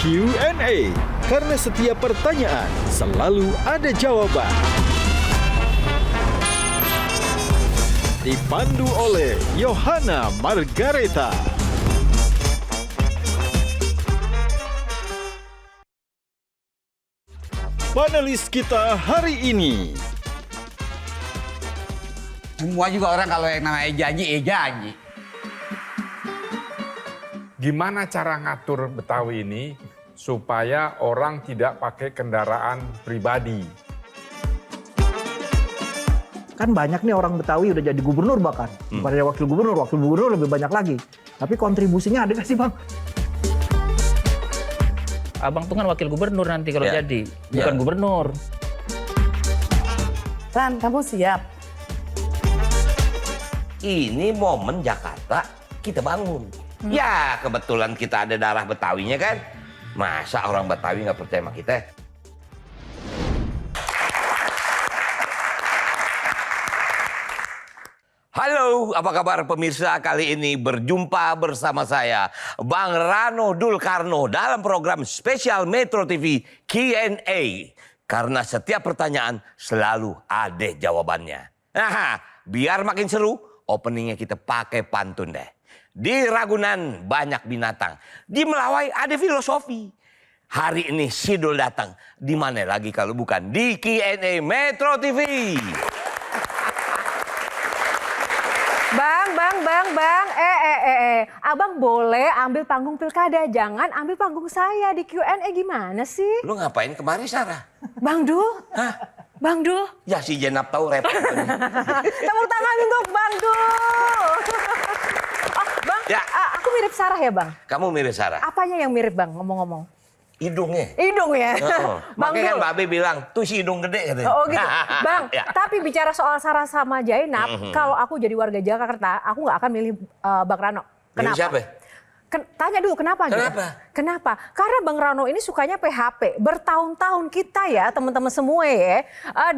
Q&A. Karena setiap pertanyaan selalu ada jawaban. Dipandu oleh Yohana Margareta. Panelis kita hari ini. Semua juga orang kalau yang namanya janji. Gimana cara ngatur Betawi ini supaya orang tidak pakai kendaraan pribadi? Kan banyak nih orang Betawi udah jadi gubernur bahkan. Bukan hanya wakil gubernur lebih banyak lagi. Tapi kontribusinya ada nggak sih Bang? Abang tuh kan wakil gubernur nanti kalau jadi, bukan gubernur. Ran, kamu siap? Ini momen Jakarta kita bangun. Ya kebetulan kita ada darah Betawinya kan. Masa orang Betawi nggak percaya sama kita? Halo, apa kabar pemirsa? Kali ini berjumpa bersama saya, Bang Rano Dulkarno, dalam program spesial Metro TV Q&A. Karena setiap pertanyaan selalu ada jawabannya. Nah, biar makin seru, openingnya kita pakai pantun deh. Di Ragunan banyak binatang, di Melawai ada filosofi. Hari ini Sidul datang, di mana lagi kalau bukan di Q&A Metro TV. Bang. Abang boleh ambil panggung pilkada, jangan ambil panggung saya di Q&A, gimana sih? Lu ngapain kemari, Sarah? Bang Dul? Hah? Bang Dul? Ya si Jenab tahu repot. Tepuk tangan untuk Bang Dul. Oh, Bang, Ya. Aku mirip Sarah ya, Bang? Kamu mirip Sarah? Apanya yang mirip, Bang, ngomong-ngomong? Hidungnya. Hidung ya? Bang Makanya kan Dul. Mbak Be bilang, tuh si hidung gede katanya. Oh gitu, Bang. Ya. Tapi bicara soal Sarah sama Jainab, kalau aku jadi warga Jakarta, aku nggak akan milih Bang Rano. Milih Kenapa? siapa? Tanya dulu kenapa? Kenapa? Kenapa? Karena Bang Rano ini sukanya PHP. Bertahun-tahun kita ya, teman-teman semua ya,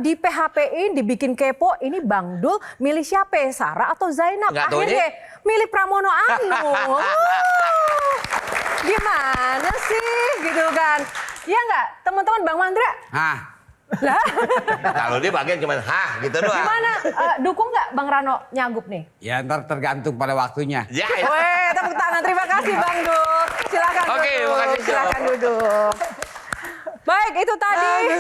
di PHP-in, dibikin kepo. Ini Bang Dul milih siapa? Sarah atau Zainab? Nggak tahu Akhirnya milih Pramono Anung. Gimana sih, gitu kan? Ya nggak, teman-teman Bang Mandra? Hah, Lah, Kalau dia bagian cuma gitu doang. gimana? Dukung nggak Bang Rano nyagup nih? ya ntar tergantung pada waktunya. Ya, ya. Weh, tepuk tangan. Terima kasih Bang Dul. Silakan Oke, duduk. makasih, Silakan duduk. Baik, itu tadi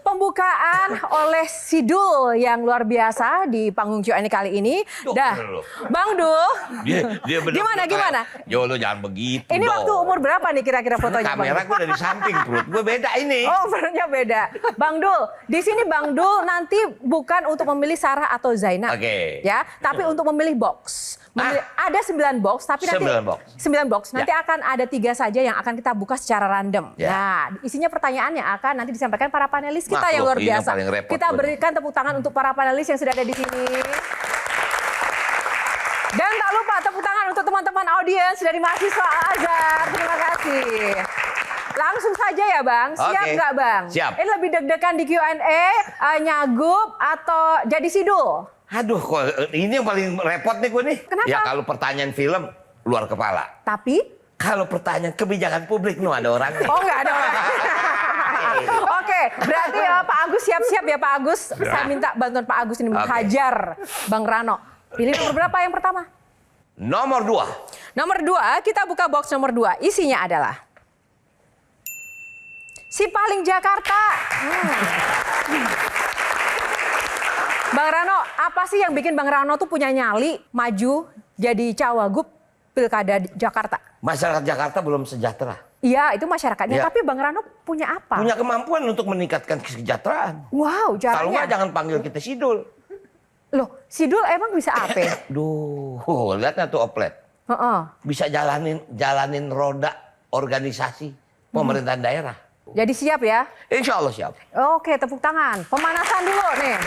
pembukaan oleh Sidul yang luar biasa di panggung Q&A kali ini. Duh, Dah, bener loh. Bang Dul, Dia bener Gimana? Yo lo jangan begitu ini dong. waktu umur berapa nih kira-kira fotonya Bang Kamera Dul? gue dari samping, perut gue beda ini. Oh, umurnya beda. Bang Dul, di sini Bang Dul nanti bukan untuk memilih Sarah atau Zainab. Oke. Ya, tapi untuk memilih box. Ada 9 box, tapi nanti 9 box. 9 box. Nanti akan ada 3 saja yang akan kita buka secara random. Ya. Nah, isinya pertanyaan yang akan nanti disampaikan para panelis kita Makhluk, yang luar ini yang biasa. paling repot Kita tuh. berikan tepuk tangan untuk para panelis yang sudah ada di sini. Dan tak lupa tepuk tangan untuk teman-teman audiens dari mahasiswa Al-Azhar. Terima kasih. Langsung saja ya Bang, siap Oke. nggak Bang? Siap. Ini lebih deg-degan di Q&A, nyagup atau jadi Sidul? Aduh, kok ini yang paling repot nih gue nih. Kenapa? Ya kalau pertanyaan film luar kepala. Tapi, Kalau pertanyaan kebijakan publik nih ada orangnya. oh nggak ada orang. Oke, berarti Pak Agus siap-siap ya Pak Agus. Saya minta bantuan Pak Agus ini menghajar Bang Rano. Pilih nomor berapa yang pertama? Nomor 2. Nomor 2, kita buka box nomor 2. Isinya adalah si paling Jakarta. Bang Rano, apa sih yang bikin Bang Rano tuh punya nyali maju jadi cawagup Pilkada Jakarta? Masyarakat Jakarta belum sejahtera. Iya, itu masyarakatnya. Iya. Tapi Bang Rano punya apa? Punya kemampuan untuk meningkatkan kesejahteraan. Wow, Kalau nggak caranya. jangan panggil kita Sidul. Loh, Sidul emang bisa apa? Duh, lihat tuh oplet. Heeh. Bisa jalanin roda organisasi pemerintahan daerah. Jadi siap ya? Insya Allah siap. Oke, tepuk tangan. Pemanasan dulu nih.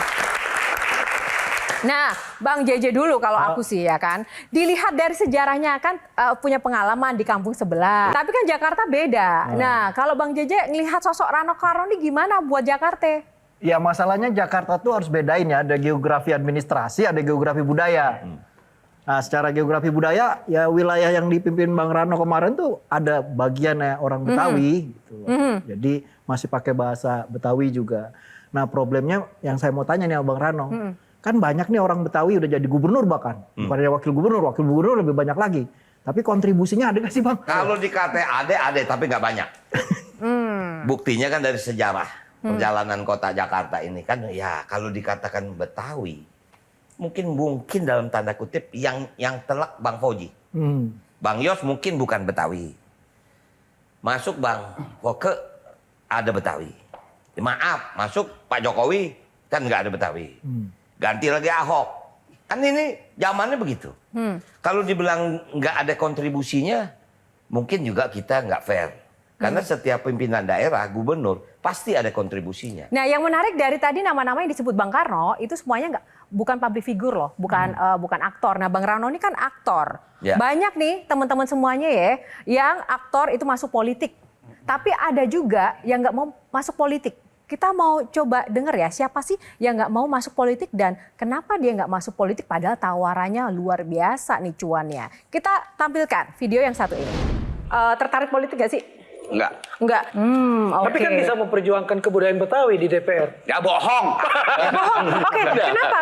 Nah, Bang JJ dulu kalau aku sih ya kan. Dilihat dari sejarahnya kan punya pengalaman di kampung sebelah. Tapi kan Jakarta beda. Nah, kalau Bang JJ ngelihat sosok Rano Karno ini gimana buat Jakarta? Ya masalahnya Jakarta tuh harus bedain ya. Ada geografi administrasi, ada geografi budaya. Nah, secara geografi budaya, ya wilayah yang dipimpin Bang Rano kemarin tuh ada bagiannya orang Betawi. Gitu loh. Jadi masih pakai bahasa Betawi juga. Nah problemnya yang saya mau tanya nih Bang Rano, kan banyak nih orang Betawi udah jadi gubernur bahkan. Bukannya wakil gubernur lebih banyak lagi. Tapi kontribusinya ada nggak sih Bang? Kalau dikata ada tapi nggak banyak. Buktinya kan dari sejarah perjalanan kota Jakarta ini kan ya kalau dikatakan Betawi. Mungkin dalam tanda kutip yang telak Bang Fauji. Bang Yos mungkin bukan Betawi. Masuk Bang Foke ada Betawi. Maaf, masuk Pak Jokowi kan nggak ada Betawi. Ganti lagi Ahok. Kan ini zamannya begitu. Kalau dibilang nggak ada kontribusinya, mungkin juga kita nggak fair. Karena setiap pimpinan daerah, gubernur, pasti ada kontribusinya. Nah, yang menarik dari tadi nama-nama yang disebut Bang Karno itu semuanya bukan public figure loh, bukan aktor. Nah, Bang Rano ini kan aktor. Ya. Banyak nih teman-teman semuanya ya, yang aktor itu masuk politik. Tapi ada juga yang nggak mau masuk politik. Kita mau coba denger ya, siapa sih yang nggak mau masuk politik dan kenapa dia nggak masuk politik padahal tawarannya luar biasa nih cuannya. Kita tampilkan video yang satu ini. Tertarik politik gak sih? Enggak. Enggak. Tapi kan bisa memperjuangkan kebudayaan Betawi di DPR. Ya bohong. Bohong. Oke, kenapa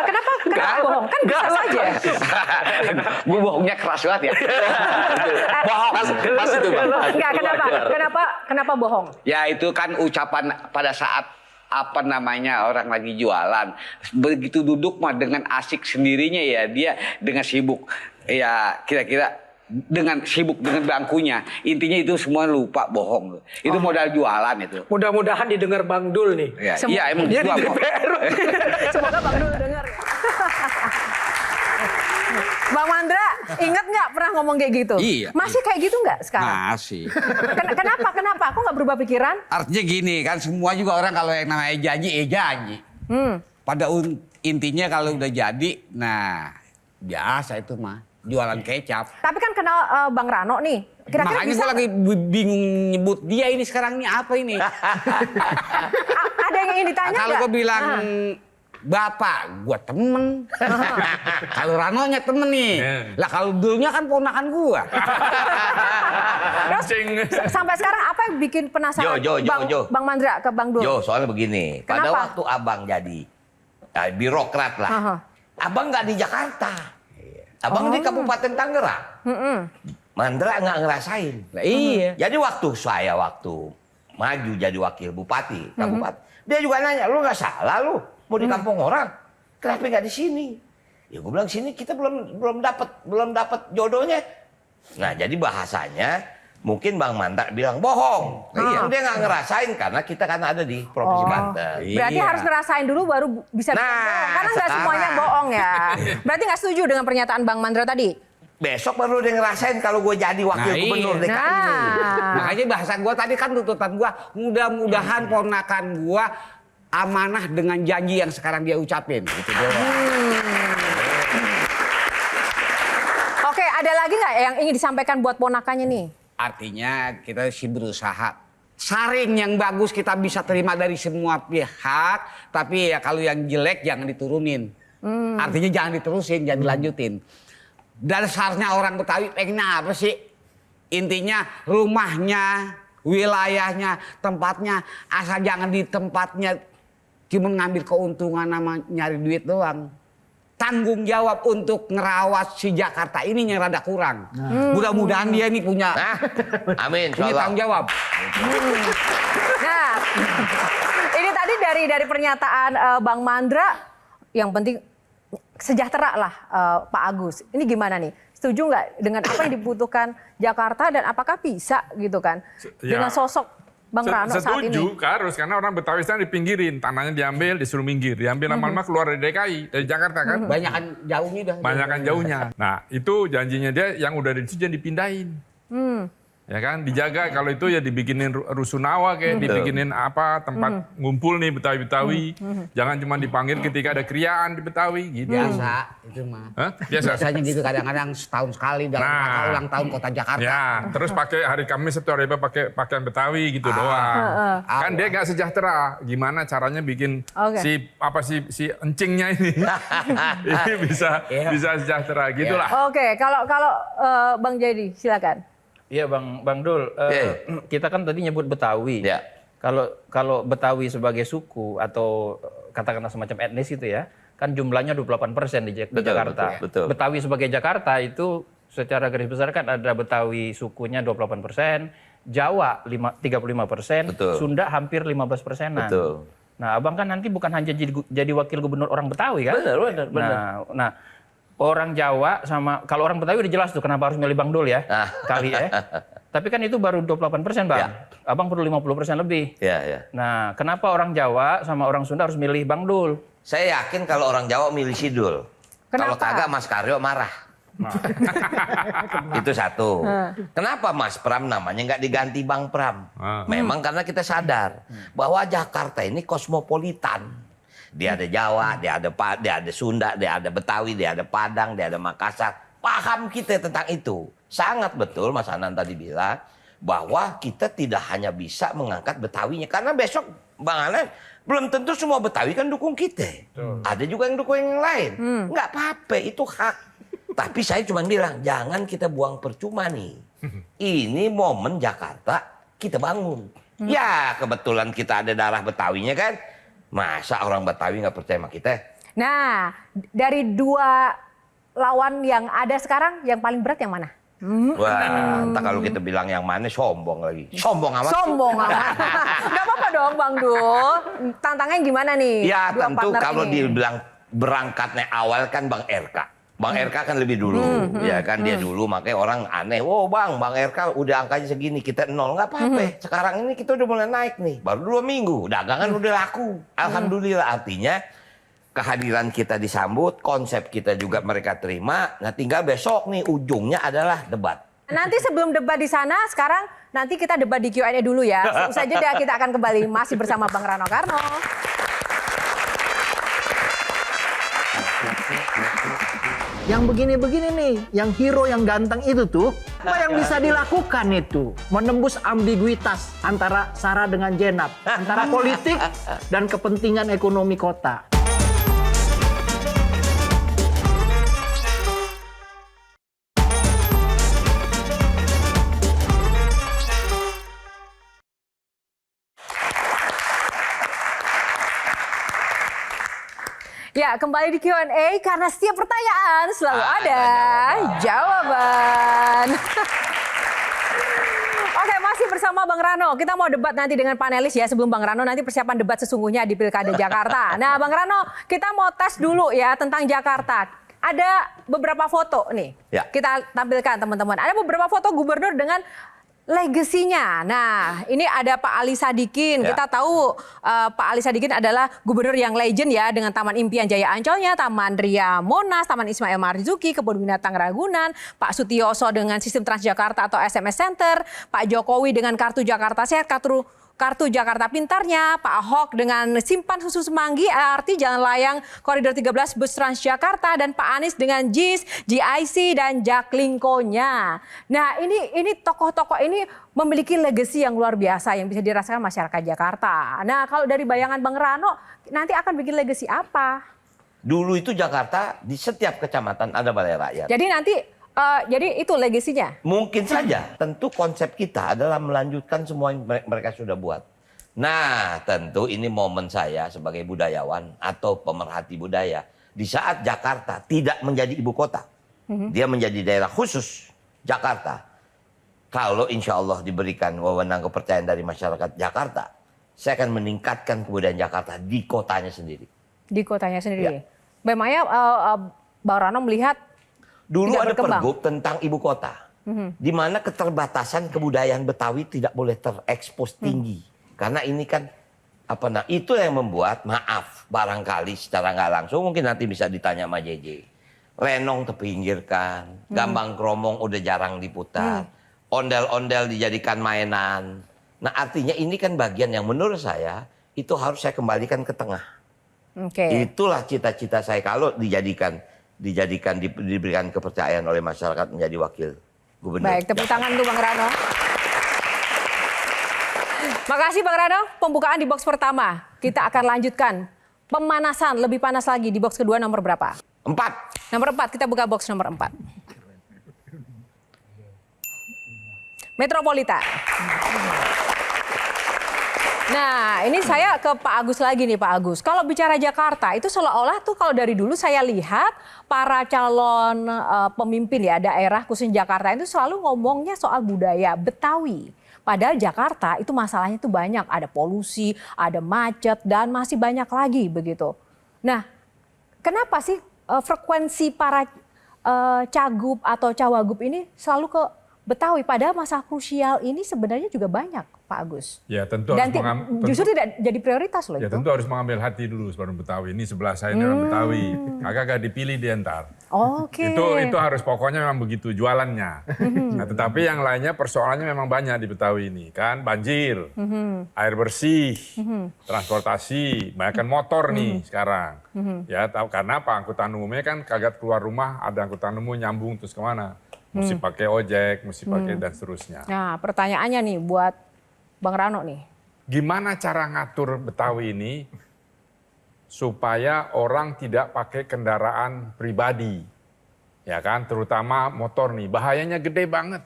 bohong? Kan bisa saja. Gue bohongnya keras banget ya. Bohong. Pas itu Bang. Enggak, kenapa bohong? Ya itu kan ucapan pada saat orang lagi jualan. Begitu duduk mah dengan asik sendirinya ya dia dengan sibuk. Ya kira-kira dengan sibuk dengan bangkunya. Intinya itu semua lupa bohong. Itu modal jualan itu. Mudah-mudahan didengar Bang Dul nih. Iya emang Dia di gua DPR. Semoga Bang Dul dengar ya. Bang Mandra, ingat nggak pernah ngomong kayak gitu? Iya. Masih kayak gitu nggak sekarang? masih. Kenapa? Aku nggak berubah pikiran? Artinya gini kan semua juga orang kalau yang namanya janji. Pada intinya kalau udah jadi, nah biasa itu mah jualan kecap. Tapi kan kenal Bang Rano nih. Kira-kira Makanya bisa gue lagi bingung nyebut dia ini sekarang ini apa ini. ada yang ingin ditanya Kalau nggak? gue bilang Bapak, gue temen. Kalau Ranonya temen nih. Lah kalau dulunya kan ponakan gue. Terus sampai sekarang apa yang bikin penasaran Bang Mandra ke Bang Dul? Jo, soalnya begini. Pada Kenapa? waktu abang jadi birokrat lah. Abang nggak di Jakarta. Abang di Kabupaten Tangerang. Mandra nggak ngerasain. Lah iya. Jadi waktu maju jadi wakil bupati kabupaten, dia juga nanya, lu nggak salah lu mau di kampung orang, kenapa nggak di sini? Ya gue bilang sini kita belum dapat jodohnya. Nah jadi bahasanya mungkin Bang Mandra bilang bohong. Dia nggak ngerasain karena kita kan ada di Provinsi Banten. Berarti harus ngerasain dulu baru bisa bilang bohong. Karena nggak semuanya bohong ya. Berarti nggak setuju dengan pernyataan Bang Mandra tadi? Besok baru dia ngerasain kalau gue jadi wakil gubernur DKI ini. Makanya bahasa gue tadi kan tuntutan gue, mudah-mudahan ponakan gue amanah dengan janji yang sekarang dia ucapin. Gitu dia. Oke, ada lagi nggak yang ingin disampaikan buat ponakannya nih? Artinya kita sih berusaha saring yang bagus kita bisa terima dari semua pihak, tapi ya kalau yang jelek jangan diturunin. Artinya jangan diterusin, jangan dilanjutin. Dasarnya orang Betawi pengennya apa sih? Intinya rumahnya, wilayahnya, tempatnya, asal jangan di tempatnya cuma ngambil keuntungan sama nyari duit doang. Tanggung jawab untuk ngerawat si Jakarta ini yang rada kurang. Mudah-mudahan dia ini punya Amin. punya tanggung jawab. Nah, ini tadi dari pernyataan Bang Mandra, yang penting sejahtera lah Pak Agus. Ini gimana nih? Setuju nggak dengan apa yang dibutuhkan Jakarta dan apakah bisa gitu kan dengan sosok Bang Rano saat ini? Setuju, harus karena orang Betawi sekarang dipinggirin, tanahnya diambil, disuruh minggir, diambil lama-lama keluar dari DKI, dari Jakarta kan? Banyakan jauhnya dah. Banyakan jauhnya. Nah itu janjinya dia yang udah di situ jangan dipindahin. Ya kan, dijaga. Kalau itu ya dibikinin rusunawa kayak, dibikinin apa tempat ngumpul nih Betawi-Betawi. Jangan cuma dipanggil ketika ada kriaan di Betawi gitu. Biasa itu mah. Hah? Biasa. Biasanya gitu kadang-kadang setahun sekali dalam rangka ulang tahun Kota Jakarta. Ya, terus pakai hari Kamis atau hari apa pakai pakaian Betawi gitu doang. Kan dia nggak sejahtera. Gimana caranya bikin si encingnya ini ini bisa sejahtera gitulah. Oke, kalau Bang Jadi silakan. Iya Bang Dul, kita kan tadi nyebut Betawi. Ya. Kalau Betawi sebagai suku atau katakanlah semacam etnis itu ya, kan jumlahnya 28% di Jakarta. Betul. Betawi sebagai Jakarta itu secara garis besar kan ada Betawi sukunya 28%, Jawa 35%, Betul. Sunda hampir 15%-an. Betul. Nah, Abang kan nanti bukan hanya jadi wakil gubernur orang Betawi kan? Benar. Nah, orang Jawa sama kalau orang Betawi udah jelas tuh kenapa harus milih Bang Dul ya. Kali ya. Tapi kan itu baru 28%, Bang. Ya. Abang perlu 50% lebih. Ya. Nah, kenapa orang Jawa sama orang Sunda harus milih Bang Dul? Saya yakin kalau orang Jawa milih Sidul. Kalau Kenapa? kagak Mas Karyo marah. Itu satu. Kenapa Mas Pram namanya nggak diganti Bang Pram? Memang karena kita sadar bahwa Jakarta ini kosmopolitan. Dia ada Jawa, dia ada Sunda, dia ada Betawi, dia ada Padang, dia ada Makassar. Paham kita tentang itu. Sangat betul Mas Anan tadi bilang bahwa kita tidak hanya bisa mengangkat Betawinya. Karena besok Bang Anan belum tentu semua Betawi kan dukung kita. Ada juga yang dukung yang lain. Nggak apa-apa, itu hak. Tapi saya cuma bilang, jangan kita buang percuma nih. Ini momen Jakarta kita bangun. Ya kebetulan kita ada darah Betawinya kan. Masa orang Betawi nggak percaya sama kita? Nah, dari dua lawan yang ada sekarang, yang paling berat yang mana? Wah, entah kalau kita bilang yang mana sombong lagi. Sombong amat. Sombong amat. Gak apa-apa dong Bang Dul. Tantangannya gimana nih? Ya dua tentu partner kalau ini? dibilang berangkatnya awal kan Bang RK. Bang RK kan lebih dulu, ya kan dia dulu makanya orang aneh. Oh Bang RK udah angkanya segini, kita 0, nggak apa-apa. Sekarang ini kita udah mulai naik nih, baru 2 minggu, dagangan udah laku. Alhamdulillah, artinya kehadiran kita disambut, konsep kita juga mereka terima. Nah tinggal besok nih ujungnya adalah debat. Nanti sebelum debat di sana, sekarang nanti kita debat di Q&A dulu ya. Usai jeda kita akan kembali masih bersama Bang Rano Karno. Yang begini-begini nih, yang hero yang ganteng itu tuh, apa yang bisa dilakukan itu? Menembus ambiguitas antara Sarah dengan Jenab, antara politik dan kepentingan ekonomi kota. Ya, kembali di Q&A karena setiap pertanyaan selalu ada jawaban. Oke, masih bersama Bang Rano. Kita mau debat nanti dengan panelis ya. Sebelum Bang Rano nanti persiapan debat sesungguhnya di Pilkada Jakarta. Nah, Bang Rano, kita mau tes dulu ya tentang Jakarta. Ada beberapa foto nih. Ya. Kita tampilkan teman-teman. Ada beberapa foto gubernur dengan legasinya. Nah, ini ada Pak Ali Sadikin. Ya. Kita tahu Pak Ali Sadikin adalah gubernur yang legend ya dengan Taman Impian Jaya Ancolnya, Taman Ria Monas, Taman Ismail Marzuki, Kebun Binatang Ragunan, Pak Sutioso dengan sistem Transjakarta atau SMS Center, Pak Jokowi dengan Kartu Jakarta Sehat, Kartu Jakarta Pintarnya, Pak Ahok dengan Simpan Susu Semanggi, LRT Jalan Layang Koridor 13 Bus Transjakarta, dan Pak Anies dengan JIS, GIC, dan Jaklingko-nya. Nah, ini tokoh-tokoh ini memiliki legasi yang luar biasa yang bisa dirasakan masyarakat Jakarta. Nah, kalau dari bayangan Bang Rano, nanti akan bikin legasi apa? Dulu itu Jakarta di setiap kecamatan ada balai rakyat. Jadi nanti jadi itu legasinya. Mungkin saja. Tentu konsep kita adalah melanjutkan semua yang mereka sudah buat. Nah, tentu ini momen saya sebagai budayawan atau pemerhati budaya. Di saat Jakarta tidak menjadi ibu kota. Dia menjadi daerah khusus Jakarta. Kalau insya Allah diberikan wewenang kepercayaan dari masyarakat Jakarta, saya akan meningkatkan kebudayaan Jakarta di kotanya sendiri. Di kotanya sendiri. Ya. Memangnya Bang Rano melihat Dulu tidak ada berkembang. pergub tentang ibu kota, di mana keterbatasan kebudayaan Betawi tidak boleh terekspos tinggi, karena ini kan itu yang membuat barangkali secara nggak langsung mungkin nanti bisa ditanya sama JJ. Lenong terpinggirkan, Gambang Kromong udah jarang diputar, ondel-ondel dijadikan mainan. Nah artinya ini kan bagian yang menurut saya itu harus saya kembalikan ke tengah. Itulah cita-cita saya kalau diberikan kepercayaan oleh masyarakat menjadi wakil gubernur. Baik, tepuk tangan untuk Bang Rano. Makasih Bang Rano, pembukaan di box pertama. Kita akan lanjutkan pemanasan, lebih panas lagi di box kedua nomor berapa? 4. Nomor 4, kita buka box nomor 4. Metropolitan. Nah, ini saya ke Pak Agus lagi nih Pak Agus. Kalau bicara Jakarta, itu seolah-olah tuh kalau dari dulu saya lihat para calon pemimpin ya daerah khususnya Jakarta itu selalu ngomongnya soal budaya Betawi. Padahal Jakarta itu masalahnya tuh banyak, ada polusi, ada macet, dan masih banyak lagi begitu. Nah, kenapa sih frekuensi para cagup atau cawagup ini selalu ke Betawi? Padahal masalah krusial ini sebenarnya juga banyak, Pak Agus. Ya tentu Dan harus justru tidak jadi prioritas loh ya, itu. tentu harus mengambil hati dulu seorang Betawi. Ini sebelah saya ini orang Betawi. Agak dipilih di entar. Oke. Itu harus pokoknya memang begitu jualannya. Nah, tetapi yang lainnya persoalannya memang banyak di Betawi ini kan, banjir, air bersih, transportasi, banyak motor nih sekarang. Ya tahu karena apa? Angkutan umumnya kan kagak keluar rumah, ada angkutan umum nyambung terus kemana? Mesti pakai ojek, mesti pakai dan seterusnya. Nah, pertanyaannya nih buat Bang Rano nih. Gimana cara ngatur Betawi ini supaya orang tidak pakai kendaraan pribadi, ya kan, terutama motor nih, bahayanya gede banget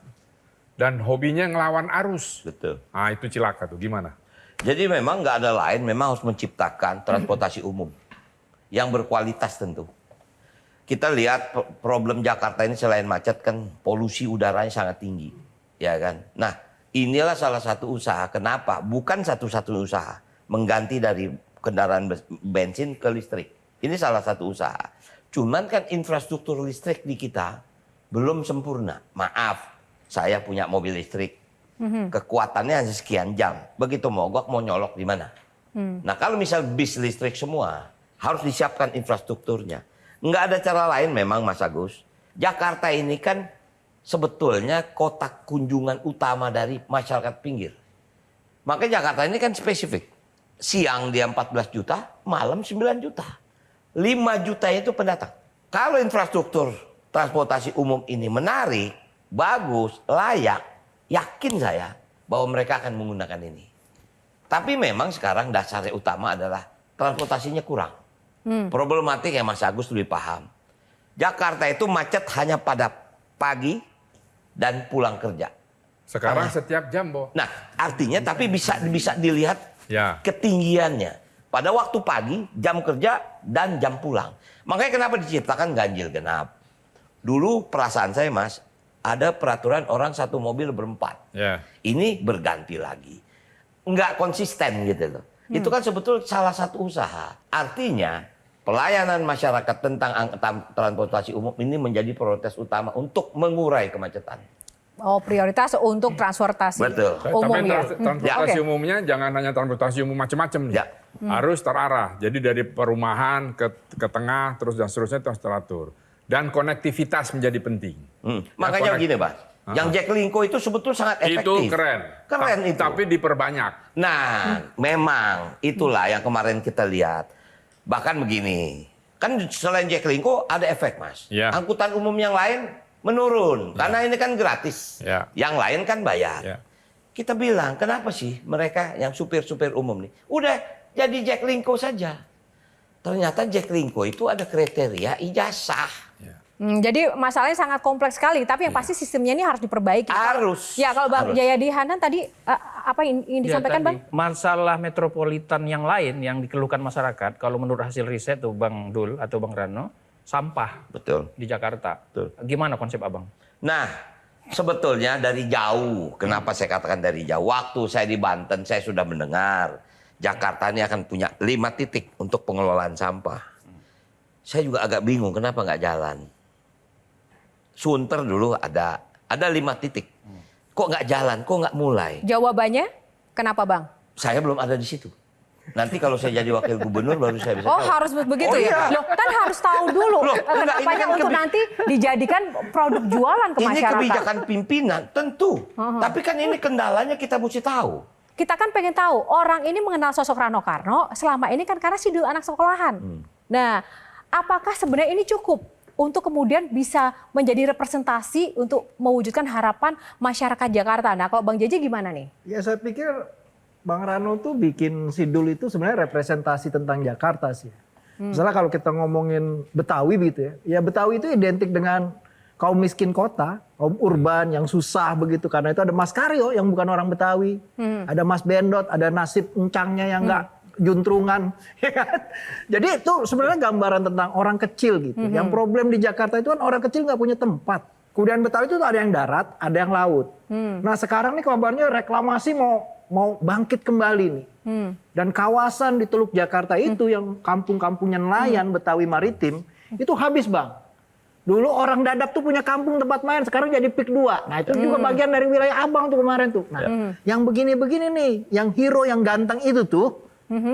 dan hobinya ngelawan arus. Betul. Nah itu cilaka tuh, gimana? Jadi memang nggak ada lain, memang harus menciptakan transportasi umum yang berkualitas tentu. Kita lihat problem Jakarta ini selain macet kan polusi udaranya sangat tinggi, ya kan. Nah inilah salah satu usaha. Kenapa? Bukan satu-satunya usaha mengganti dari kendaraan bensin ke listrik. Ini salah satu usaha. Cuman kan infrastruktur listrik di kita belum sempurna. Maaf, saya punya mobil listrik. Kekuatannya hanya sekian jam. Begitu mogok mau nyolok di mana? Nah kalau misal bis listrik semua, harus disiapkan infrastrukturnya. Nggak ada cara lain memang Mas Agus. Jakarta ini kan sebetulnya kota kunjungan utama dari masyarakat pinggir. Makanya Jakarta ini kan spesifik. Siang dia 14 juta, malam 9 juta. 5 juta itu pendatang. Kalau infrastruktur transportasi umum ini menarik, bagus, layak, yakin saya bahwa mereka akan menggunakan ini. Tapi memang sekarang dasarnya utama adalah transportasinya kurang. Problematik yang Mas Agus lebih paham. Jakarta itu macet hanya pada pagi dan pulang kerja. Sekarang setiap jam, Bo. Nah, artinya tapi bisa dilihat ketinggiannya. Pada waktu pagi, jam kerja, dan jam pulang. Makanya kenapa diciptakan ganjil genap. Dulu perasaan saya Mas, ada peraturan orang satu mobil berempat. Ini berganti lagi. Nggak konsisten gitu loh. Itu kan sebetulnya salah satu usaha. Artinya pelayanan masyarakat tentang transportasi umum ini menjadi prioritas utama untuk mengurai kemacetan. Oh, prioritas untuk transportasi umum. Tapi ya. transportasi umumnya jangan hanya transportasi umum macam-macam. Harus terarah. Jadi dari perumahan ke tengah terus dan seterusnya terus teratur. Dan konektivitas menjadi penting. Makanya gini, Pak. Yang Jaklingko itu sebetulnya sangat efektif. Itu keren. Keren itu. Tapi diperbanyak. Nah, memang itulah yang kemarin kita lihat. Bahkan begini. Kan selain Jaklingko ada efek, Mas. Angkutan umum yang lain menurun karena ini kan gratis, yang lain kan bayar. Kita bilang kenapa sih mereka yang supir-supir umum nih udah jadi Jaklingko saja. Ternyata Jaklingko itu ada kriteria ijazah. Jadi masalahnya sangat kompleks sekali, tapi yang pasti sistemnya ini harus diperbaiki. Harus. Ya kalau Bang Jayadi Hanan tadi apa yang ingin disampaikan Bang? Masalah metropolitan yang lain yang dikeluhkan masyarakat, kalau menurut hasil riset tuh Bang Dul atau Bang Rano, sampah. Betul. Di Jakarta. Betul. Gimana konsep Abang? Nah, sebetulnya dari jauh, kenapa saya katakan dari jauh? Waktu saya di Banten, saya sudah mendengar Jakarta ini akan punya 5 titik untuk pengelolaan sampah. Saya juga agak bingung kenapa nggak jalan. Sunter dulu ada 5 titik. Kok nggak jalan, kok nggak mulai? Jawabannya kenapa Bang? Saya belum ada di situ. Nanti kalau saya jadi wakil gubernur baru saya bisa Oh tahu. harus begitu ya? Loh kan harus tahu dulu kenapanya untuk nanti dijadikan produk jualan ke Ini masyarakat. kebijakan pimpinan, tentu. Tapi kan ini kendalanya kita mesti tahu. Kita kan pengen tahu orang ini mengenal sosok Rano Karno selama ini kan karena sidul anak sekolahan. Nah, apakah sebenarnya ini cukup untuk kemudian bisa menjadi representasi untuk mewujudkan harapan masyarakat Jakarta? Nah, kalau Bang JJ gimana nih? Ya saya pikir Bang Rano tuh bikin Sidul itu sebenarnya representasi tentang Jakarta sih. Misalnya kalau kita ngomongin Betawi gitu ya Betawi itu identik dengan kaum miskin kota, kaum urban yang susah begitu. Karena itu ada Mas Karyo yang bukan orang Betawi, ada Mas Bendot, ada nasib encangnya yang enggak juntrungan. Jadi itu sebenarnya gambaran tentang orang kecil gitu. Yang problem di Jakarta itu kan orang kecil nggak punya tempat. Kemudian Betawi itu ada yang darat, ada yang laut. Nah sekarang nih kabarnya reklamasi mau bangkit kembali nih. Dan kawasan di Teluk Jakarta itu yang kampung-kampungnya nelayan Betawi Maritim itu habis Bang. Dulu orang Dadap tuh punya kampung tempat main, sekarang jadi PIK 2. Nah itu juga bagian dari wilayah Abang tuh kemarin tuh. Nah yang begini-begini nih, yang hero yang ganteng itu tuh.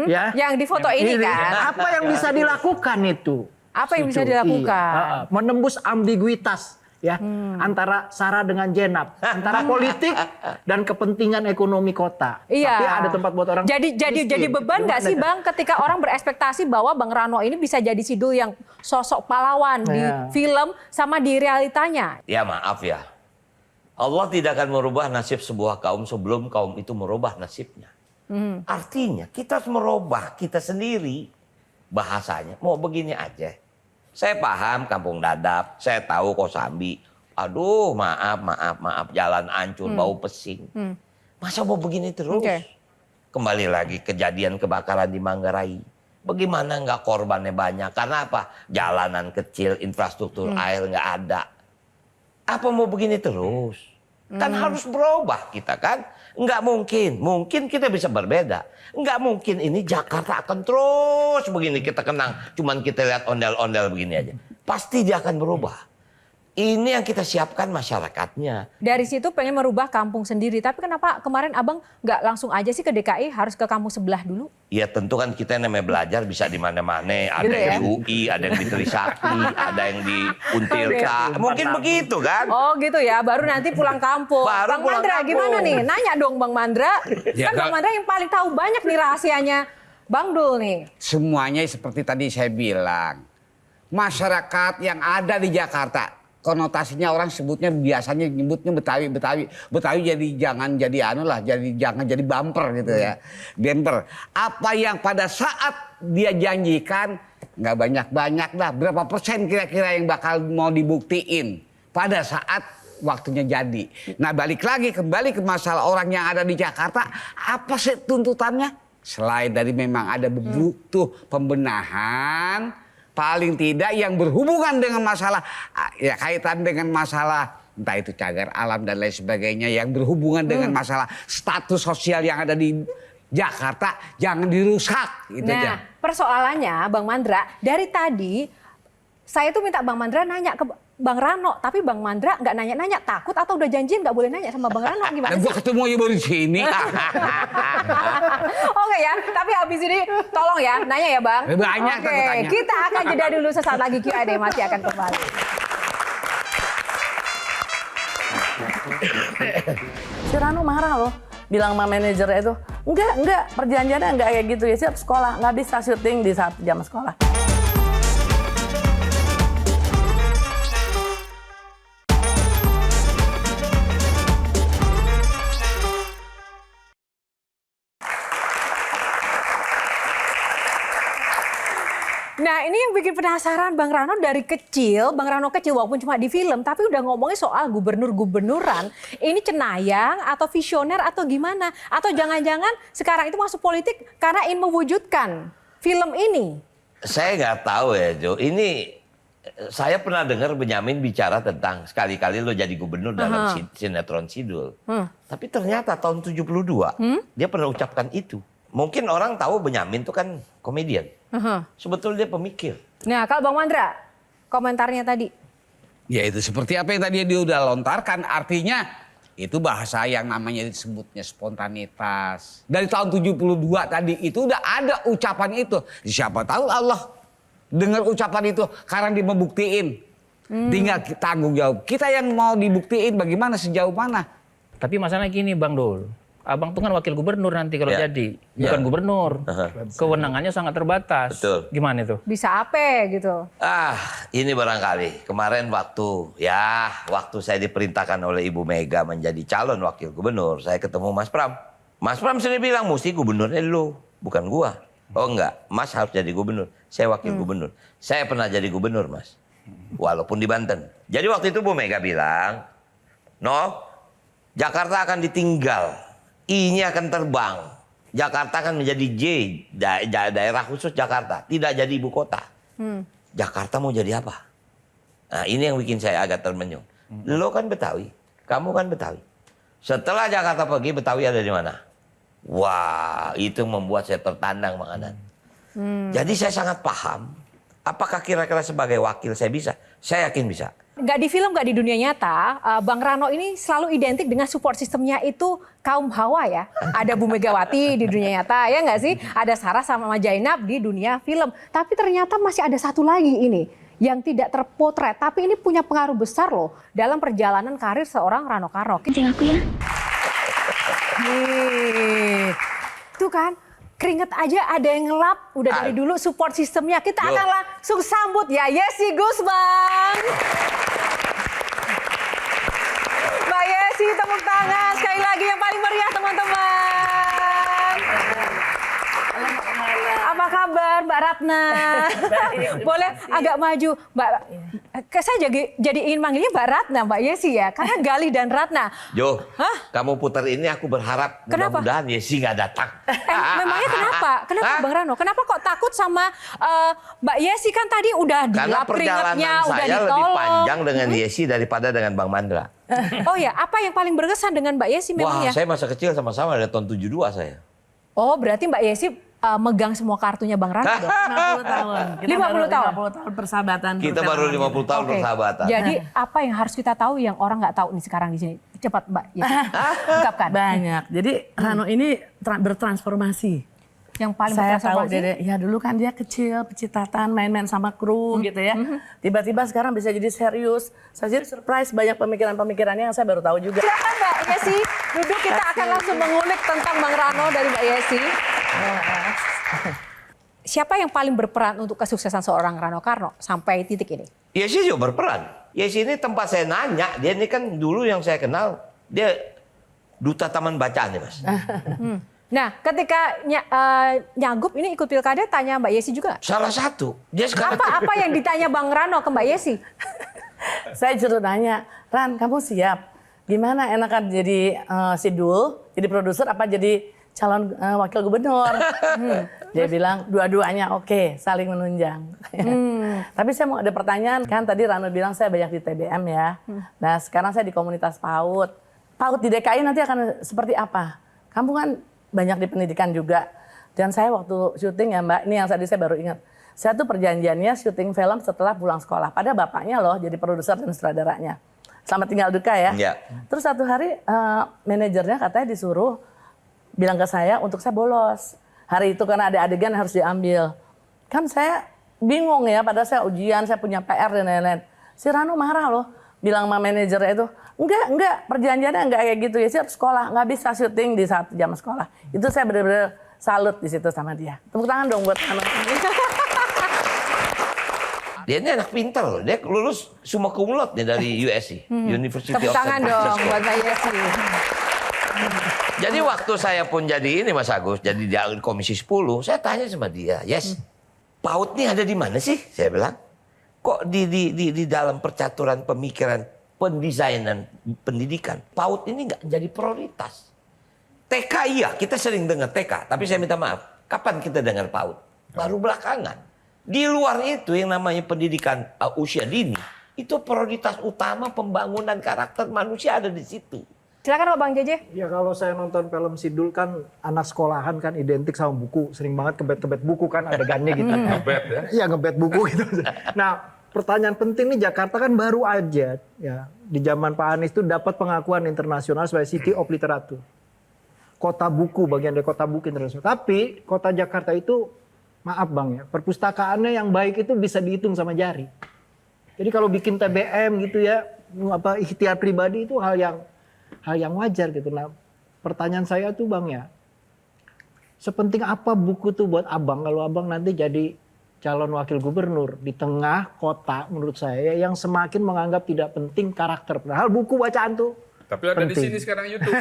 Ya, yang di foto ini kan. Apa yang bisa dilakukan itu? Apa yang bisa dilakukan? Iya. Menembus ambiguitas ya antara Sarah dengan Jenab, antara politik dan kepentingan ekonomi kota. Iya. Tapi ada tempat buat orang. Jadi beban nggak sih Bang ketika orang berekspektasi bahwa Bang Rano ini bisa jadi Sidul yang sosok pahlawan di film sama di realitanya? Ya maaf ya. Allah tidak akan merubah nasib sebuah kaum sebelum kaum itu merubah nasibnya. Artinya kita harus merubah kita sendiri bahasanya. Mau begini aja. Saya paham Kampung Dadap, saya tahu Kosambi. Aduh maaf jalan hancur bau pesing. Masa mau begini terus? Kembali lagi kejadian kebakaran di Manggarai. Bagaimana nggak korbannya banyak? Karena apa? Jalanan kecil, infrastruktur air nggak ada. Apa mau begini terus? Kan harus berubah kita kan. Nggak mungkin kita bisa berbeda. Nggak mungkin ini Jakarta akan terus begini kita kenang. Cuman kita lihat ondel-ondel begini aja. Pasti dia akan berubah. Ini yang kita siapkan masyarakatnya. Dari situ pengen merubah kampung sendiri. Tapi kenapa kemarin Abang nggak langsung aja sih ke DKI, harus ke kampung sebelah dulu? Ya tentu kan kita namanya belajar bisa di mana-mana. Ada yang di UI, ada yang di Trisakti, ada yang di Untirta. Mungkin begitu kan? Oh gitu ya, baru nanti pulang kampung. Baru Bang pulang Mandra kampung. gimana nih? Nanya dong Bang Mandra. Ya, Kan Bang Mandra yang paling tahu banyak nih rahasianya Bang Dul nih. Semuanya seperti tadi saya bilang. Masyarakat yang ada di Jakarta, konotasinya orang sebutnya biasanya nyebutnya Betawi jadi jangan jadi jangan jadi bumper gitu ya. Bumper. Apa yang pada saat dia janjikan nggak banyak lah. Berapa persen kira-kira yang bakal mau dibuktiin pada saat waktunya jadi. Nah kembali ke masalah orang yang ada di Jakarta, apa sih tuntutannya? Selain dari memang ada butuh pembenahan, paling tidak yang berhubungan dengan masalah, ya kaitan dengan masalah entah itu cagar alam dan lain sebagainya yang berhubungan dengan masalah status sosial yang ada di Jakarta jangan dirusak gitu aja. Persoalannya Bang Mandra, dari tadi saya tuh minta Bang Mandra nanya ke Bang Rano, tapi Bang Mandra nggak nanya-nanya, takut atau udah janjian nggak boleh nanya sama Bang Rano gimana sih? Gua ketemu ibu di sini. Oke ya, tapi habis ini tolong ya nanya ya Bang. Banyak Oke, tanya. kita akan jeda dulu sesaat lagi, Q&A masih akan kembali. Si Rano marah loh, bilang sama manajernya itu, enggak, perjanjiannya enggak kayak gitu ya, siap sekolah, nggak bisa syuting di saat jam sekolah. Nah ini yang bikin penasaran Bang Rano dari kecil, Bang Rano kecil walaupun cuma di film, tapi udah ngomongin soal gubernur-gubernuran. Ini cenayang atau visioner atau gimana? Atau jangan-jangan sekarang itu masuk politik karena ingin mewujudkan film ini? Saya nggak tahu ya Jo. Ini saya pernah dengar Benyamin bicara tentang sekali-kali lo jadi gubernur dalam sinetron Sidul. Tapi ternyata tahun 72 dia pernah ucapkan itu. Mungkin orang tahu Benyamin itu kan komedian. Sebetulnya dia pemikir. Nah kalau Bang Mandra, komentarnya tadi. Ya itu seperti apa yang tadi dia udah lontarkan. Artinya Itu bahasa yang namanya disebutnya spontanitas. Dari tahun 72 tadi itu udah ada ucapan itu. Siapa tahu Allah dengar ucapan itu karena dia membuktiin. Tinggal tanggung jawab. Kita yang mau dibuktiin bagaimana sejauh mana. Tapi masalahnya gini Bang Dul. Abang tuh kan wakil gubernur nanti kalau jadi. Bukan gubernur. Kewenangannya sangat terbatas. Betul. Gimana itu? Bisa apa gitu? Ini barangkali kemarin waktu saya diperintahkan oleh Ibu Mega menjadi calon wakil gubernur, saya ketemu Mas Pram. Mas Pram sendiri bilang mesti gubernurnya lu, bukan gua. Oh enggak, Mas harus jadi gubernur. Saya wakil gubernur. Saya pernah jadi gubernur, Mas. Walaupun di Banten. Jadi waktu itu Bu Mega bilang, "No, Jakarta akan ditinggal. I-nya akan terbang. Jakarta akan menjadi J, daerah khusus Jakarta. Tidak jadi ibu kota. Jakarta mau jadi apa?" Nah ini yang bikin saya agak termenung. Lo kan Betawi, kamu kan Betawi. Setelah Jakarta pergi, Betawi ada di mana? Wah, itu membuat saya tertandang, Bang Anan. Jadi saya sangat paham. Apakah kira-kira sebagai wakil saya bisa? Saya yakin bisa. Nggak di film, nggak di dunia nyata, Bang Rano ini selalu identik dengan support sistemnya itu kaum hawa ya. Ada Bu Megawati di dunia nyata, ya nggak sih? Ada Sarah sama Zainab di dunia film. Tapi ternyata masih ada satu lagi ini yang tidak terpotret. Tapi ini punya pengaruh besar loh dalam perjalanan karir seorang Rano Karno. Kencing aku ya. Nih, tuh kan. Keringet aja ada yang ngelap, udah dari dulu support sistemnya. Kita akan langsung sambut ya Yesi Gusbang. Mbak Yesi, tepuk tangan sekali lagi yang paling meriah teman-teman. Apa kabar Mbak Ratna? Boleh agak maju Mbak. Saya jadi ingin manggilnya Mbak Ratna, Mbak Yesi ya, karena Gali dan Ratna. Jo, kamu putar ini aku berharap mudah-mudahan Yesi nggak datang. Memangnya kenapa? Kenapa Bang Rano? Kenapa kok takut sama Mbak Yesi? Kan tadi udah dilap keringetnya, udah ditolong. Karena perjalanan saya lebih panjang dengan Yesi daripada dengan Bang Mandra. Oh ya, apa yang paling berkesan dengan Mbak Yesi memang ya? Wah, saya masa kecil sama-sama dari tahun 72 saya. Oh, berarti Mbak Yesi megang semua kartunya Bang Rano dong? 50 tahun. Kita 50 tahun? 50 tahun persahabatan. Kita baru 50 tahun persahabatan. Jadi apa yang harus kita tahu yang orang nggak tahu nih sekarang di sini? Cepat Mbak Yesi, ungkapkan. Banyak. Jadi Rano ini bertransformasi. Yang paling Saya tahu bertransformasi? ya dulu kan dia kecil, pecitatan, main-main sama kru gitu ya. Tiba-tiba sekarang bisa jadi serius. Saya jadi surprise banyak pemikiran-pemikirannya yang saya baru tahu juga. Silakan Mbak Yesi, duduk kita akan langsung mengulik tentang Bang Rano dari Mbak Yesi. Siapa yang paling berperan untuk kesuksesan seorang Rano Karno sampai titik ini? Yesi juga berperan. Yesi ini tempat saya nanya, dia ini kan dulu yang saya kenal, dia duta taman bacaan ya Mas. Nah, ketika Nyagup ini ikut pilkada, tanya Mbak Yesi juga? Salah satu. Dia sekarang Apa yang ditanya Bang Rano ke Mbak Yesi? Saya justru nanya, Ran kamu siap? Gimana enakan jadi Sidul, jadi produser apa jadi calon wakil gubernur? Dia bilang dua-duanya oke, saling menunjang. Tapi saya mau ada pertanyaan, kan tadi Rano bilang saya banyak di TBM ya. Nah sekarang saya di komunitas PAUD. PAUD di DKI nanti akan seperti apa? Kamu kan banyak di pendidikan juga. Dan saya waktu syuting ya Mbak, ini yang tadi saya baru ingat. Saya tuh perjanjiannya syuting film setelah pulang sekolah. Pada bapaknya loh jadi produser dan sutradaranya. Selamat tinggal duka ya. Terus satu hari manajernya katanya disuruh bilang ke saya untuk saya bolos. Hari itu karena ada adegan yang harus diambil. Kan saya bingung ya, padahal saya ujian, saya punya PR dan lain-lain. Si Rano marah loh, bilang sama manajernya itu, enggak, perjanjiannya enggak kayak gitu ya, siap sekolah, nggak bisa syuting di saat jam sekolah. Itu saya benar-benar salut di situ sama dia. Tepuk tangan dong buat Rano. Dia ini anak pintar loh, dia lulus summa cum laude nih dari USC, University of San Francisco. Tepuk tangan dong buat Mbak Yesi. Jadi waktu saya pun jadi ini Mas Agus, jadi di Komisi 10, saya tanya sama dia, PAUD ini ada di mana sih? Saya bilang, kok di dalam percaturan pemikiran pendesainan pendidikan, PAUD ini nggak jadi prioritas. TK iya, kita sering dengar TK, tapi saya minta maaf, kapan kita dengar PAUD? Baru belakangan. Di luar itu yang namanya pendidikan usia dini, itu prioritas utama pembangunan karakter manusia ada di situ. Silakan Bang JJ. Ya kalau saya nonton film Sidul kan anak sekolahan kan identik sama buku. Sering banget kebet-kebet buku kan adegannya gitu. Ngebet ya. Iya ngebet buku gitu. Nah pertanyaan penting nih, Jakarta kan baru aja ya di zaman Pak Anies itu dapat pengakuan internasional sebagai City of Literature. Kota buku, bagian dari kota buku internasional. Tapi kota Jakarta itu, maaf Bang ya, perpustakaannya yang baik itu bisa dihitung sama jari. Jadi kalau bikin TBM gitu ya, ikhtiar pribadi itu hal yang wajar gitu. Nah, pertanyaan saya tuh Bang ya, sepenting apa buku tuh buat Abang kalau Abang nanti jadi calon wakil gubernur di tengah kota menurut saya yang semakin menganggap tidak penting karakter. Padahal buku bacaan tuh Tapi ada penting. di sini sekarang YouTube.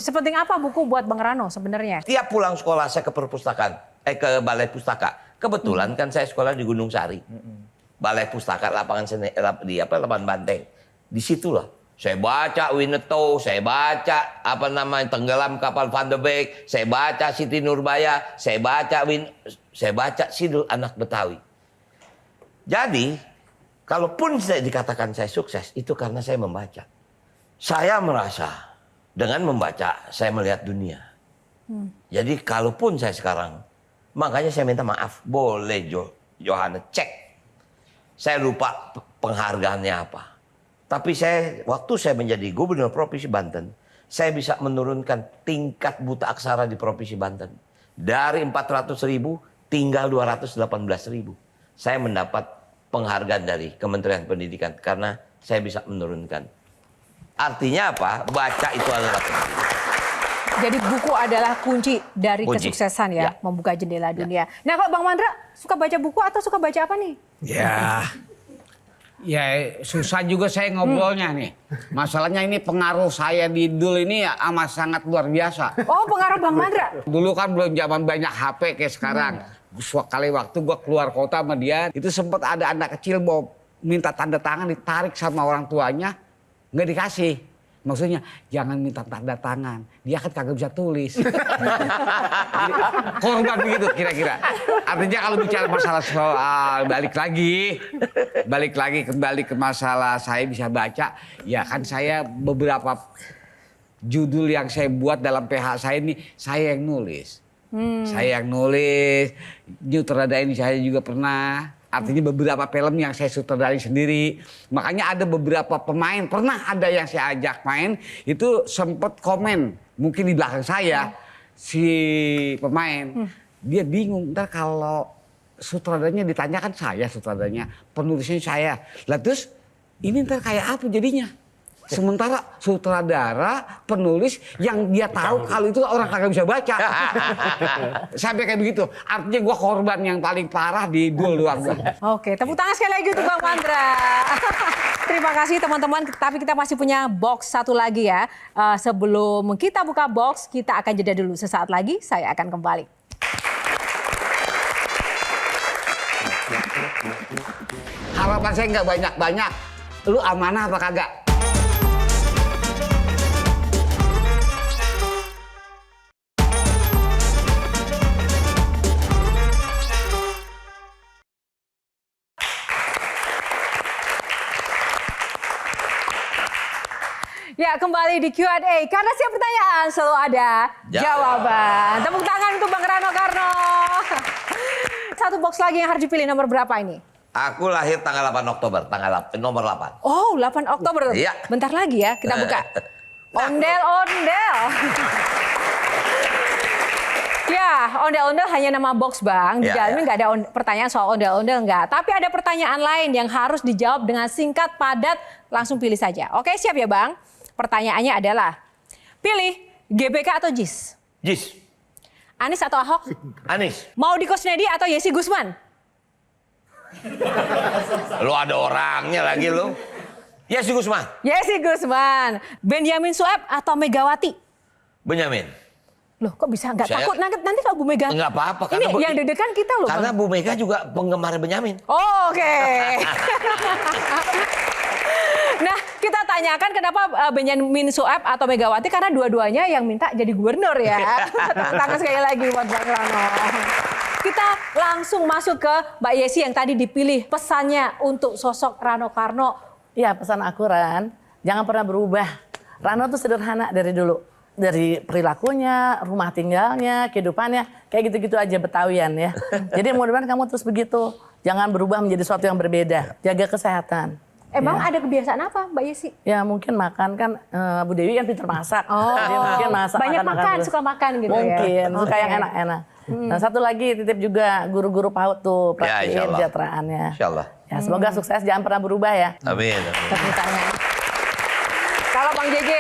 Sepenting apa buku buat Bang Rano sebenarnya? Tiap pulang sekolah saya ke perpustakaan, ke balai pustaka. Kebetulan kan saya sekolah di Gunung Sari. Balai pustaka lapangan lapangan Banteng. Di situlah saya baca Winnetou, saya baca Tenggelam Kapal Van de Beek, saya baca Siti Nurbaya, saya baca Sidul Anak Betawi. Jadi kalaupun saya dikatakan saya sukses, itu karena saya membaca. Saya merasa dengan membaca, saya melihat dunia. Jadi kalaupun saya sekarang, makanya saya minta maaf, boleh Johannes cek. Saya lupa penghargaannya apa. Tapi waktu saya menjadi gubernur Provinsi Banten, saya bisa menurunkan tingkat buta aksara di Provinsi Banten. Dari 400.000 tinggal 218.000. Saya mendapat penghargaan dari Kementerian Pendidikan karena saya bisa menurunkan. Artinya apa? Baca itu adalah penting. Jadi buku adalah kunci dari kesuksesan ya, membuka jendela dunia. Nah kalau Bang Mandra suka baca buku atau suka baca apa nih? Ya susah juga saya ngobrolnya nih. Masalahnya ini pengaruh saya di Dul ini amat sangat luar biasa. Oh pengaruh Bang Mandra? Dulu kan belum zaman banyak HP kayak sekarang. Sekali waktu gue keluar kota sama dia, itu sempat ada anak kecil mau minta tanda tangan, ditarik sama orang tuanya, nggak dikasih. Maksudnya jangan minta tanda tangan, dia kan kagak bisa tulis. Jadi, korban begitu kira-kira. Artinya kalau bicara masalah soal balik lagi kembali ke masalah saya bisa baca, ya kan saya beberapa judul yang saya buat dalam PH saya ini saya yang nulis. Saya yang nulis, nyutradain saya juga pernah. Artinya beberapa film yang saya sutradarai sendiri. Makanya ada beberapa pemain, pernah ada yang saya ajak main, itu sempat komen. Mungkin di belakang saya, si pemain. Dia bingung, ntar kalau sutradaranya ditanyakan saya sutradaranya, penulisnya saya. Lah terus ini ntar kayak apa jadinya? Sementara sutradara, penulis yang dia tahu kalau itu orang kagak bisa baca. Sampai kayak begitu. Artinya gue korban yang paling parah di Dul doang. Oke, tepuk tangan sekali lagi untuk Bang Mandra. Terima kasih teman-teman, tapi kita masih punya box satu lagi ya. Sebelum kita buka box, kita akan jeda dulu. Sesaat lagi saya akan kembali. Harapan saya nggak banyak-banyak. Lu amanah apa kagak? Ya, kembali di Q&A. Karena setiap pertanyaan selalu ada jawaban. Tepuk tangan untuk Bang Rano Karno. Satu box lagi yang harus dipilih, nomor berapa ini? Aku lahir tanggal 8 Oktober, nomor 8. Oh, 8 Oktober. Iya. Bentar lagi ya, kita buka. Ondel-ondel. Ya, ondel-ondel hanya nama box Bang. Di dalamnya nggak ada pertanyaan soal ondel-ondel nggak. Tapi ada pertanyaan lain yang harus dijawab dengan singkat, padat. Langsung pilih saja. Oke, siap ya Bang? Pertanyaannya adalah, pilih GBK atau JIS? JIS. Anies atau Ahok? Anies. Mau di Kusnedi atau Yesi Gusman? Lo ada orangnya lagi lo. Yesi Gusman. Yesi Gusman. Benyamin Sueb atau Megawati? Benyamin. Loh kok bisa nggak takut nanti kalau Bu Mega? Nggak apa-apa. Ini yang deg-degan kita loh. Karena Bang. Bu Mega juga penggemar Benyamin. Oh, oke. Nah, kita tanyakan kenapa Benyamin Sueb atau Megawati, karena dua-duanya yang minta jadi gubernur ya. Tepuk tangan sekali lagi buat Bang Rano. Kita langsung masuk ke Mbak Yesi yang tadi dipilih pesannya untuk sosok Rano Karno. Ya, pesan aku Ran, jangan pernah berubah. Rano tuh sederhana dari dulu. Dari perilakunya, rumah tinggalnya, kehidupannya, kayak gitu-gitu aja Betawian ya. Jadi mudah-mudahan kamu terus begitu. Jangan berubah menjadi sesuatu yang berbeda. Jaga kesehatan. Bang ada kebiasaan apa Mbak Yesi? Ya mungkin makan kan Bu Dewi kan pintar masak. Oh, Dia mungkin masak banyak makan, terus. suka makan gitu mungkin, ya? suka yang enak-enak. Nah satu lagi titip juga guru-guru PAUD tuh Ya, praktiin kesejahteraannya. Insyaallah. Ya, semoga sukses, jangan pernah berubah ya. Amin. Tepuk tangan. Kalau Bang JJ?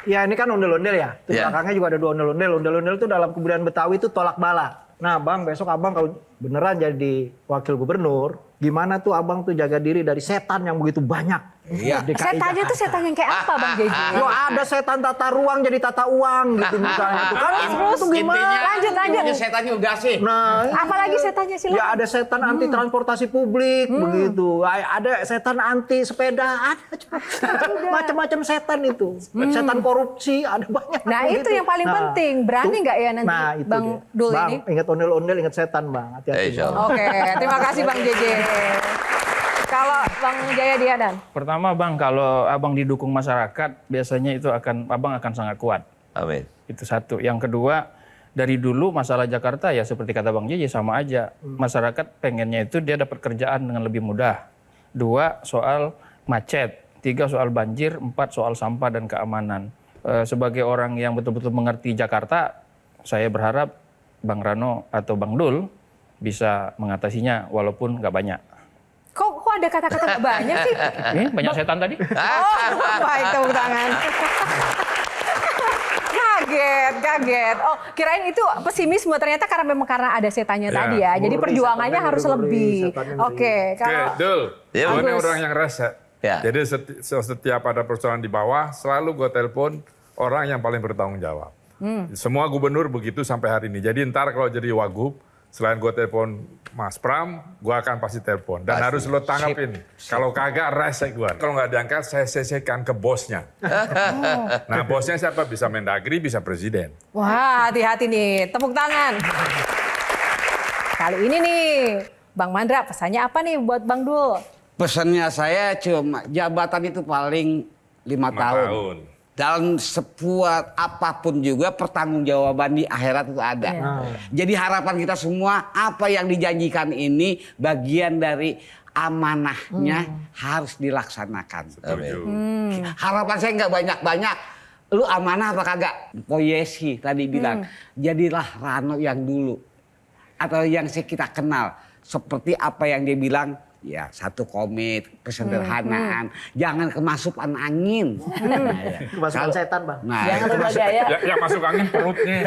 Ya ini kan ondel-ondel ya. Di Ya. belakangnya juga ada 2 ondel-ondel. Ondel-ondel itu dalam kebudayaan Betawi itu tolak bala. Nah Bang, besok Abang kalau beneran jadi wakil gubernur, gimana tuh Abang tuh jaga diri dari setan yang begitu banyak? Iya. DKI Setannya tuh setan yang kayak apa Bang JJ? Yo ada setan tata ruang jadi tata uang gitu misalnya. Itu kan terus gimana? Lanjut. Intinya setannya udah sih. Nah, Apalagi setannya sih? ya ada setan anti transportasi publik begitu. Ada setan anti sepeda, ada macam-macam setan itu. Setan korupsi ada banyak. Nah itu yang paling penting. Berani nggak ya nanti itu Bang dia. Dul Bang, ini? ingat ondel-ondel, ingat setan Bang. Hati-hati. Insyaallah. Oke, terima kasih Bang JJ. Kalau Bang Jayadi Hanan? Pertama Bang, kalau Abang didukung masyarakat, biasanya itu Abang akan sangat kuat. Amin. Itu satu. Yang kedua, dari dulu masalah Jakarta ya seperti kata Bang JJ sama aja. Masyarakat pengennya itu dia dapat kerjaan dengan lebih mudah. 2, soal macet. 3, soal banjir. 4, soal sampah dan keamanan. Sebagai orang yang betul-betul mengerti Jakarta, saya berharap Bang Rano atau Bang Dul bisa mengatasinya walaupun nggak banyak. Kok ada kata-kata nggak banyak sih? Banyak setan tadi. Oh, baik, tepuk tangan. Kaget. Oh, kirain itu pesimisme, ternyata karena ada setannya Ya, tadi ya. Jadi ngeri, perjuangannya setannya harus ngeri, lebih. setannya ngeri. Oke, kalau Dul, Ya, gue ini Agus. orang yang rese. Ya. Jadi setiap ada persoalan di bawah, selalu gue telepon orang yang paling bertanggung jawab. Semua gubernur begitu sampai hari ini. Jadi ntar kalau jadi wagub, selain gue telepon Mas Pram, gue akan pasti telepon. Dan Pasti. harus lo tanggapin. Kalau kagak, rese gue. Kalau nggak diangkat, saya sesekan ke bosnya. Nah, bosnya siapa? Bisa Mendagri, bisa presiden. wah, hati-hati nih. Tepuk tangan. Kali ini nih, Bang Mandra, pesannya apa nih buat Bang Dul? Pesannya saya cuma jabatan itu paling 5 tahun. Dalam sebuah apapun juga pertanggungjawaban di akhirat itu ada. Jadi harapan kita semua apa yang dijanjikan ini bagian dari amanahnya harus dilaksanakan. Harapan saya nggak banyak-banyak. Lu amanah apa kagak? Poyesi tadi bilang, jadilah Rano yang dulu. Atau yang kita kenal. Seperti apa yang dia bilang, ya satu komit, kesederhanaan, jangan kemasukan angin. Kemasukan setan Bang. Nah, Jangan berubah gaya. Yang masuk angin perutnya.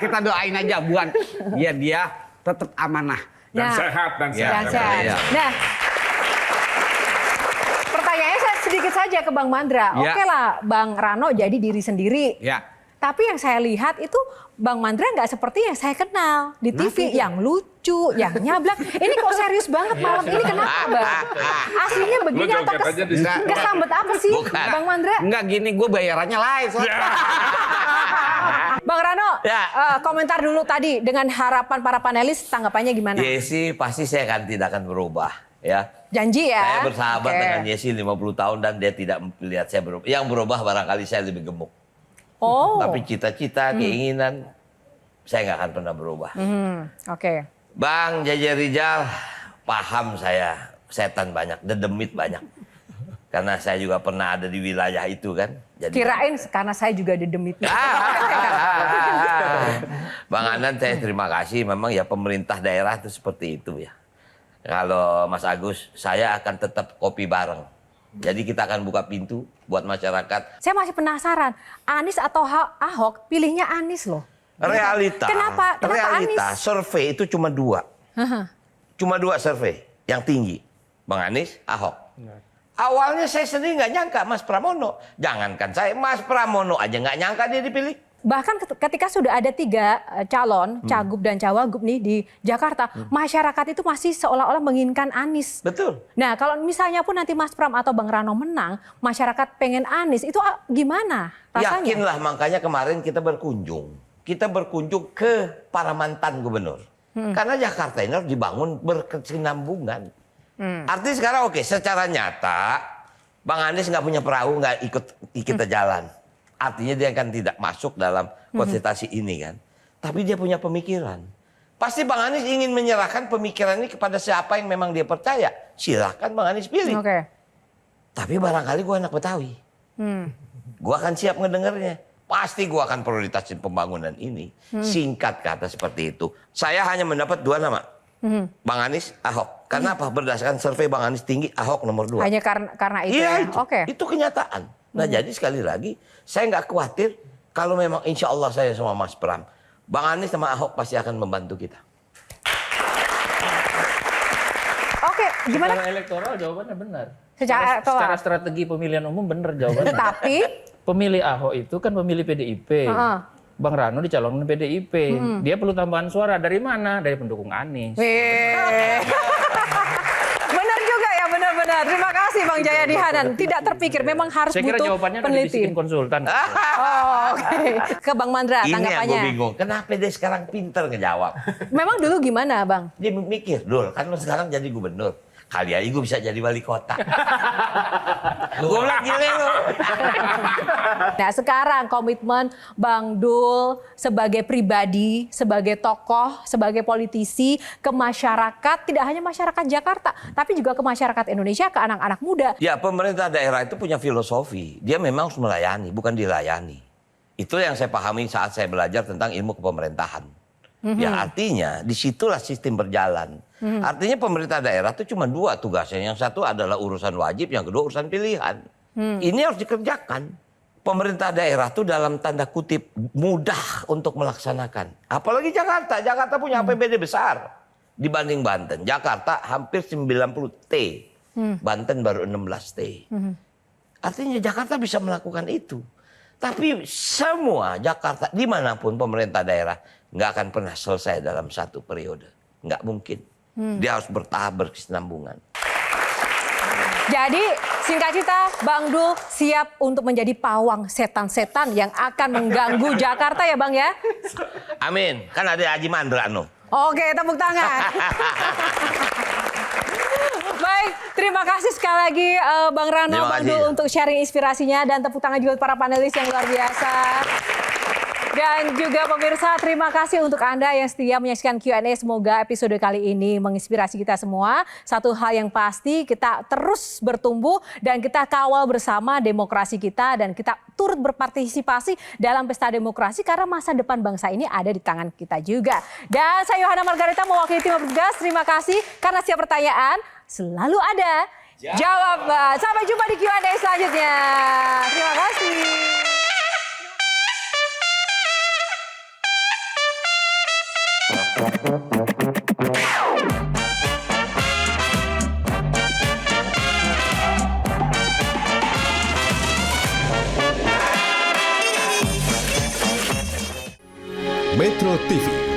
kita doain aja buat biar dia tetap amanah. Dan Nah. sehat, dan Ya. sehat. Yang sehat. ya. Nah, pertanyaannya saya sedikit saja ke Bang Mandra. Ya. Oke lah, Bang Rano jadi diri sendiri. Ya. Tapi yang saya lihat itu Bang Mandra nggak seperti yang saya kenal di TV, yang lucu, yang nyablak. Ini kok serius banget malam ini, kenapa Bang? Aslinya begini Lu atau joget aja di situ. kesambet apa sih Bukan. Bang Mandra? Enggak gini, gue bayarannya lain. soalnya. Bang Rano, Ya. komentar dulu tadi dengan harapan para panelis, tanggapannya gimana? Yesi pasti saya tidak akan berubah. Ya. Janji ya? Saya bersahabat Oke. dengan Yesi 50 tahun dan dia tidak melihat saya berubah. Yang berubah barangkali saya lebih gemuk. Oh, Tapi cita-cita, keinginan, saya nggak akan pernah berubah. oke. Bang JJ Rizal, paham saya setan banyak, dedemit banyak. Karena saya juga pernah ada di wilayah itu kan. Jadi, Kirain karena saya juga dedemit. Bang Anan saya terima kasih. Memang ya pemerintah daerah itu seperti itu ya. Kalau Mas Agus, saya akan tetap kopi bareng. Jadi kita akan buka pintu buat masyarakat. Saya masih penasaran, Anies atau Ahok, pilihnya Anies loh. Realita. Kenapa Realita, Anies? survei itu cuma 2. Cuma 2 survei yang tinggi. Bang Anies, Ahok. Awalnya saya sendiri nggak nyangka Mas Pramono. Jangankan saya, Mas Pramono aja nggak nyangka dia dipilih. Bahkan ketika sudah ada 3 calon, Cagup dan Cawagup nih di Jakarta, masyarakat itu masih seolah-olah menginginkan Anies. Betul. Nah kalau misalnya pun nanti Mas Pram atau Bang Rano menang, masyarakat pengen Anies, itu gimana rasanya? Yakinlah makanya kemarin kita berkunjung. Kita berkunjung ke para mantan gubernur. Karena Jakarta ini harus dibangun berkesinambungan. Artinya sekarang oke, secara nyata Bang Anies nggak punya perahu, nggak ikut kita jalan. Artinya dia kan tidak masuk dalam konsentrasi ini kan. Tapi dia punya pemikiran. Pasti Bang Anies ingin menyerahkan pemikiran ini kepada siapa yang memang dia percaya. Silahkan Bang Anies pilih. Oke. Tapi barangkali gue anak Betawi. Gue akan siap ngedengernya. Pasti gue akan prioritasin pembangunan ini. Singkat kata seperti itu. Saya hanya mendapat 2 nama. Bang Anies, Ahok. Karena apa? Berdasarkan survei Bang Anies tinggi, Ahok nomor 2. Hanya karena itu Iya, ya? itu. Oke. Itu kenyataan. Nah jadi sekali lagi, saya nggak khawatir kalau memang insya Allah saya sama Mas Pram. Bang Anies sama Ahok pasti akan membantu kita. Oke, gimana? Secara elektoral jawabannya benar. Secara strategi pemilihan umum benar jawabannya. Tapi Pemilih Ahok itu kan pemilih PDIP. Bang Rano dicalonkan PDIP. Dia perlu tambahan suara dari mana? Dari pendukung Anies. benar juga ya, benar-benar. Terima kasih Bang Jayadi Hanan. Tidak terpikir, memang harus Saya kira butuh jawabannya udah peneliti. dibisikin konsultan. Oh, oke. Ke Bang Mandra Ini yang gue tanggapannya. bingung. Kenapa dia sekarang pinter ngejawab? Memang dulu gimana Bang? Dia mikir, Dul, kan lo sekarang jadi gubernur. Kali aja gue bisa jadi wali kota. Gue bilang gile lo. Nah sekarang komitmen Bang Dul sebagai pribadi, sebagai tokoh, sebagai politisi ke masyarakat, tidak hanya masyarakat Jakarta, tapi juga ke masyarakat Indonesia, ke anak-anak muda. Ya pemerintah daerah itu punya filosofi. Dia memang harus melayani, bukan dilayani. Itu yang saya pahami saat saya belajar tentang ilmu kepemerintahan. Ya artinya disitulah sistem berjalan. Artinya pemerintah daerah itu cuma 2 tugasnya. Yang satu adalah urusan wajib, yang kedua urusan pilihan. Ini harus dikerjakan. Pemerintah daerah itu dalam tanda kutip mudah untuk melaksanakan. Apalagi Jakarta. Jakarta punya APBD besar dibanding Banten. Jakarta hampir 90 T. Banten baru 16 T. Artinya Jakarta bisa melakukan itu. Tapi semua Jakarta dimanapun pemerintah daerah nggak akan pernah selesai dalam 1 periode. Nggak mungkin. Dia harus bertahap berkesinambungan. Jadi singkat cerita, Bang Dul siap untuk menjadi pawang setan-setan yang akan mengganggu Jakarta ya Bang ya? Amin. Kan ada Haji Mandrano. Oke, tepuk tangan. Baik, terima kasih sekali lagi Bang Rano, Terima Bang kasih. Dul untuk sharing inspirasinya dan tepuk tangan juga para panelis yang luar biasa. Dan juga pemirsa, terima kasih untuk Anda yang setia menyaksikan Q&A. Semoga episode kali ini menginspirasi kita semua. Satu hal yang pasti, kita terus bertumbuh dan kita kawal bersama demokrasi kita dan kita turut berpartisipasi dalam pesta demokrasi karena masa depan bangsa ini ada di tangan kita juga. Dan saya Yohana Margarita mewakili tim bertugas. Terima kasih karena setiap pertanyaan selalu ada jawaban. Sampai jumpa di Q&A selanjutnya. Terima kasih. Metro TV